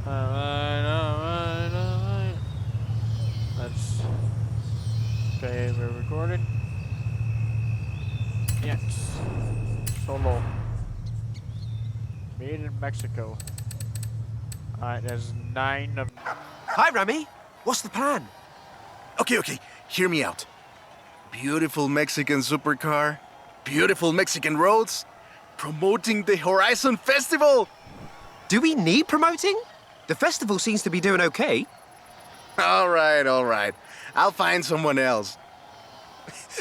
Alright. Let's. Okay, we're recording. Yes. Solo. Made in Mexico. Alright, there's 9 of. Hi, Rami. What's the plan? Okay, hear me out. Beautiful Mexican supercar, beautiful Mexican roads, promoting the Horizon Festival! Do we need promoting? The festival seems to be doing okay. All right. I'll find someone else.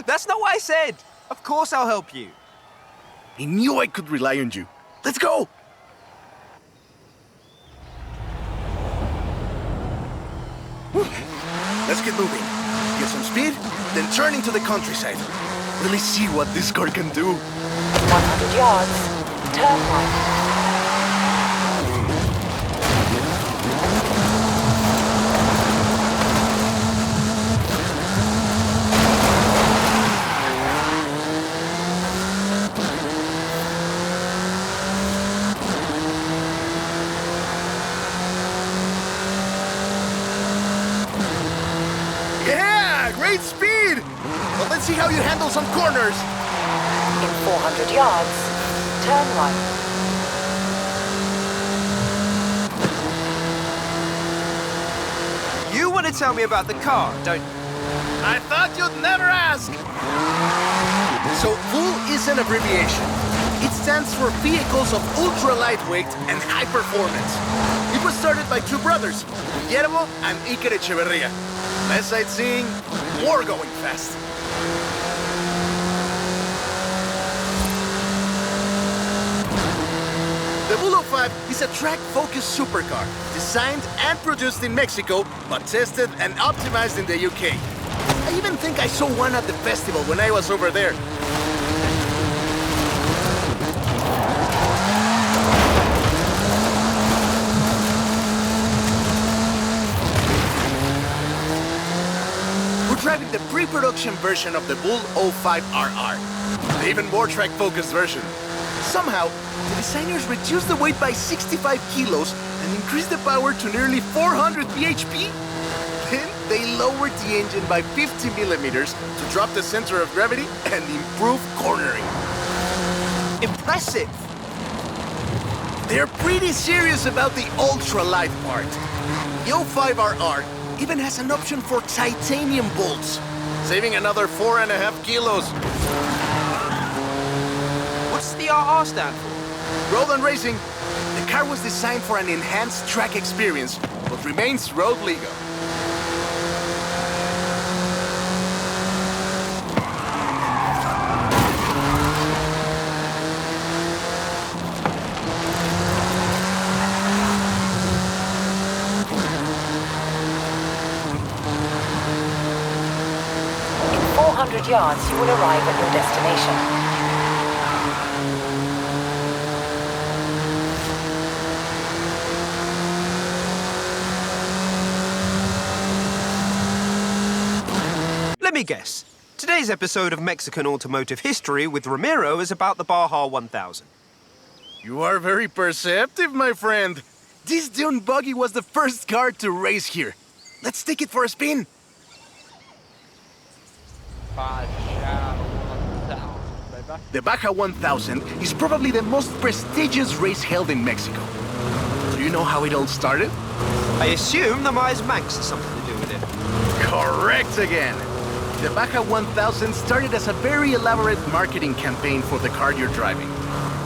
That's not what I said. Of course I'll help you. I knew I could rely on you. Let's go! Let's get moving. Get some speed, then turn into the countryside. Really see what this car can do. 100 yards. Turn right. Yeah, great speed! Well, let's see how you handle some corners. In 400 yards. Turn right. You want to tell me about the car, don't you? I thought you'd never ask! So, VUL is an abbreviation. It stands for Vehicles of Ultra Lightweight and High Performance. It was started by two brothers, Guillermo and Iker Echeverria. Less sightseeing, more going fast. The VUL 05 is a track-focused supercar, designed and produced in Mexico, but tested and optimized in the UK. I even think I saw one at the festival when I was over there. We're driving the pre-production version of the VUL 05RR, the even more track-focused version. Somehow, the designers reduced the weight by 65 kilos and increased the power to nearly 400 bhp. Then they lowered the engine by 50 millimeters to drop the center of gravity and improve cornering. Impressive. They're pretty serious about the ultralight part. The 05RR even has an option for titanium bolts, saving another 4.5 kilos. What's the RR stand for? Road and Racing. The car was designed for an enhanced track experience, but remains road legal. In 400 yards, you will arrive at your destination. Let me guess. Today's episode of Mexican Automotive History with Ramiro is about the Baja 1000. You are very perceptive, my friend. This dune buggy was the first car to race here. Let's take it for a spin. The Baja 1000 is probably the most prestigious race held in Mexico. Do you know how it all started? I assume the Myers Manx has something to do with it. Correct again. The Baja 1000 started as a very elaborate marketing campaign for the car you're driving.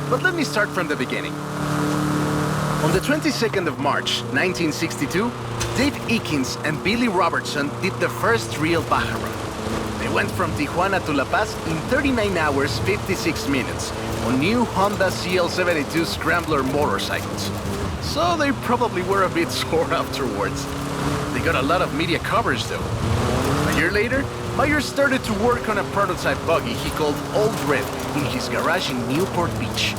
But let me start from the beginning. On the 22nd of March, 1962, Dave Eakins and Billy Robertson did the first real Baja run. They went from Tijuana to La Paz in 39 hours, 56 minutes on new Honda CL72 Scrambler motorcycles. So they probably were a bit sore afterwards. They got a lot of media coverage though. A year later, Myers started to work on a prototype buggy he called Old Red in his garage in Newport Beach.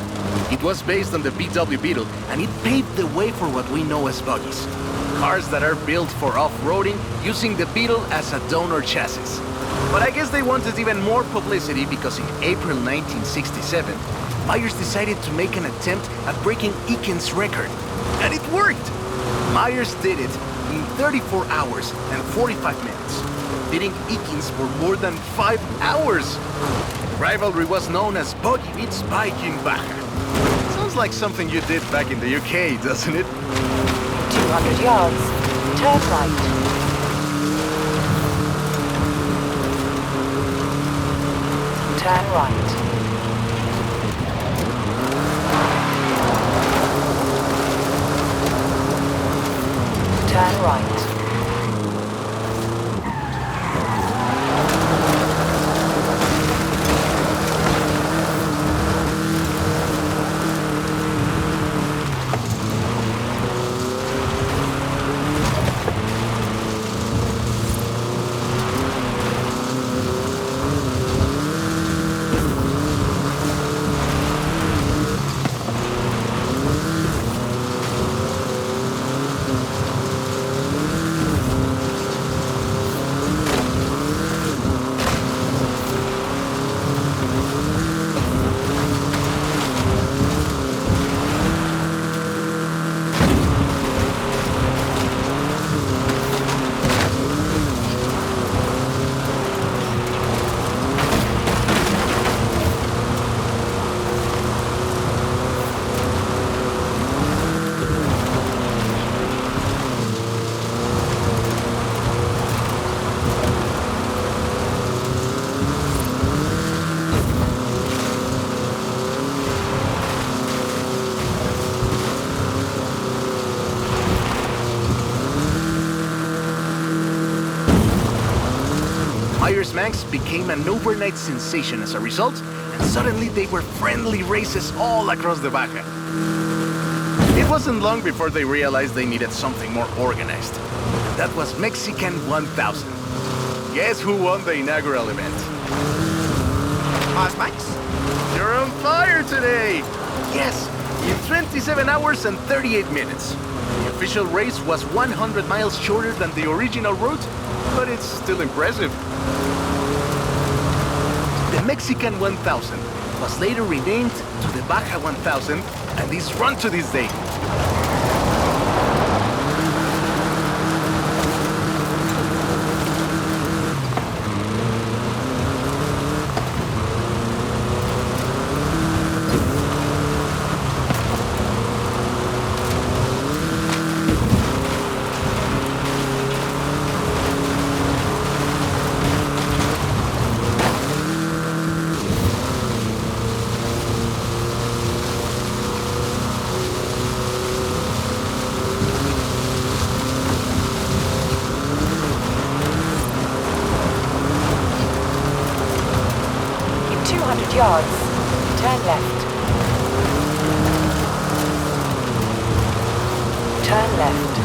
It was based on the VW Beetle, and it paved the way for what we know as buggies. Cars that are built for off-roading using the Beetle as a donor chassis. But I guess they wanted even more publicity because in April 1967, Myers decided to make an attempt at breaking Eakins' record. And it worked! Myers did it in 34 hours and 45 minutes, beating Eakins for more than 5 hours. The rivalry was known as Buggy Beats Bike in Baja. Sounds like something you did back in the UK, doesn't it? 200 yards, turn right. Turn right. Turn right. Myers Manx became an overnight sensation as a result, and suddenly they were friendly races all across the Baja. It wasn't long before they realized they needed something more organized. And that was Mexican 1000. Guess who won the inaugural event? Myers Manx? You're on fire today! Yes, in 27 hours and 38 minutes. The official race was 100 miles shorter than the original route, but it's still impressive. The Mexican 1000 was later renamed to the Baja 1000 and is run to this day. Yards, turn left. Turn left.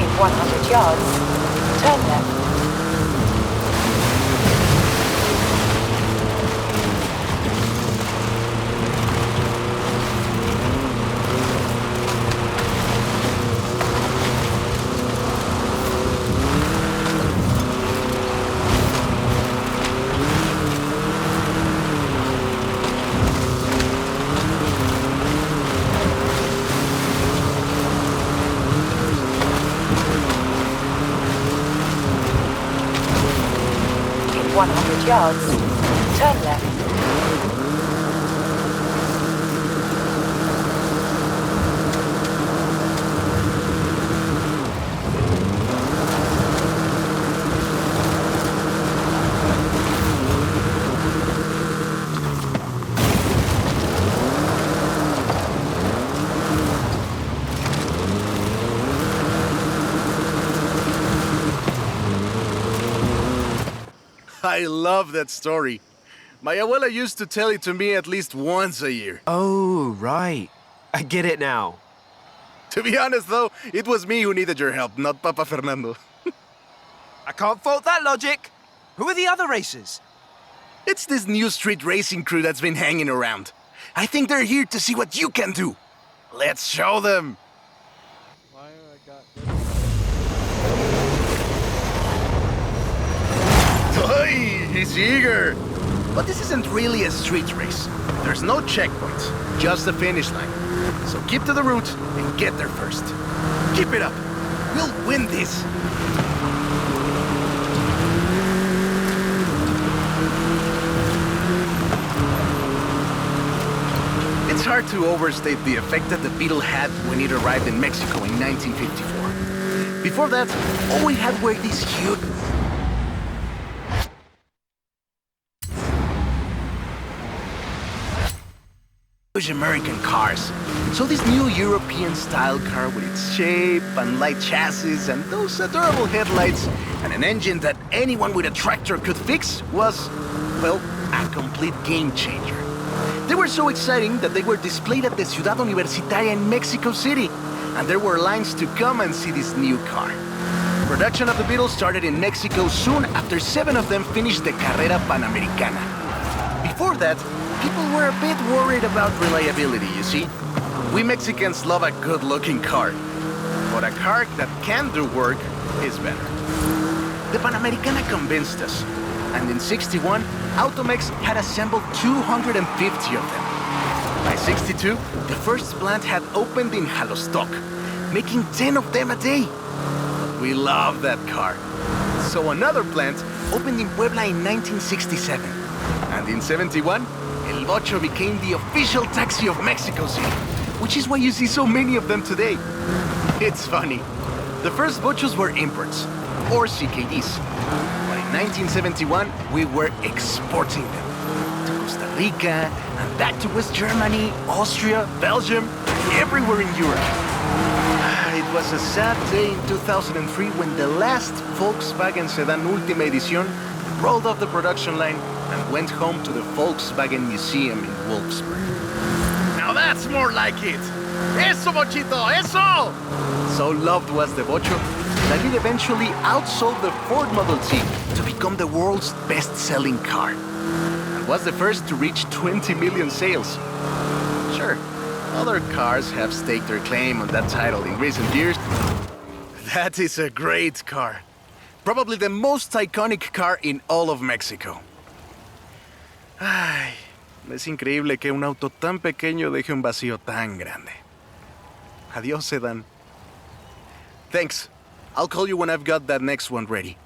In 100 yards, turn left. In 100 yards, turn left. I love that story. My abuela used to tell it to me at least once a year. Oh, right. I get it now. To be honest, though, it was me who needed your help, not Papa Fernando. I can't fault that logic. Who are the other racers? It's this new street racing crew that's been hanging around. I think they're here to see what you can do. Let's show them. Why I got Hey, he's eager. But this isn't really a street race. There's no checkpoints, just a finish line. So keep to the route and get there first. Keep it up. We'll win this. It's hard to overstate the effect that the Beetle had when it arrived in Mexico in 1954. Before that, all we had were these huge American cars. So this new European-style car with its shape and light chassis and those adorable headlights and an engine that anyone with a tractor could fix was, well, a complete game changer. They were so exciting that they were displayed at the Ciudad Universitaria in Mexico City, and there were lines to come and see this new car. Production of the Beetle started in Mexico soon after 7 of them finished the Carrera Panamericana. Before that, people were a bit worried about reliability, you see. We Mexicans love a good-looking car, but a car that can do work is better. The Panamericana convinced us, and in '61, Automex had assembled 250 of them. By '62, the first plant had opened in Jalostoc, making 10 of them a day. But we love that car. So another plant opened in Puebla in 1967, and in '71, El Bocho became the official taxi of Mexico City, which is why you see so many of them today. It's funny. The first Bochos were imports, or CKDs. But in 1971, we were exporting them to Costa Rica, and back to West Germany, Austria, Belgium, everywhere in Europe. It was a sad day in 2003 when the last Volkswagen sedan Última Edición rolled off the production line and went home to the Volkswagen Museum in Wolfsburg. Now that's more like it! Eso, Bochito, eso! So loved was the Bocho that it eventually outsold the Ford Model T to become the world's best-selling car. And was the first to reach 20 million sales. Sure, other cars have staked their claim on that title in recent years. That is a great car. Probably the most iconic car in all of Mexico. Ay, es increíble que un auto tan pequeño deje un vacío tan grande. Adiós, sedan. Thanks. I'll call you when I've got that next one ready.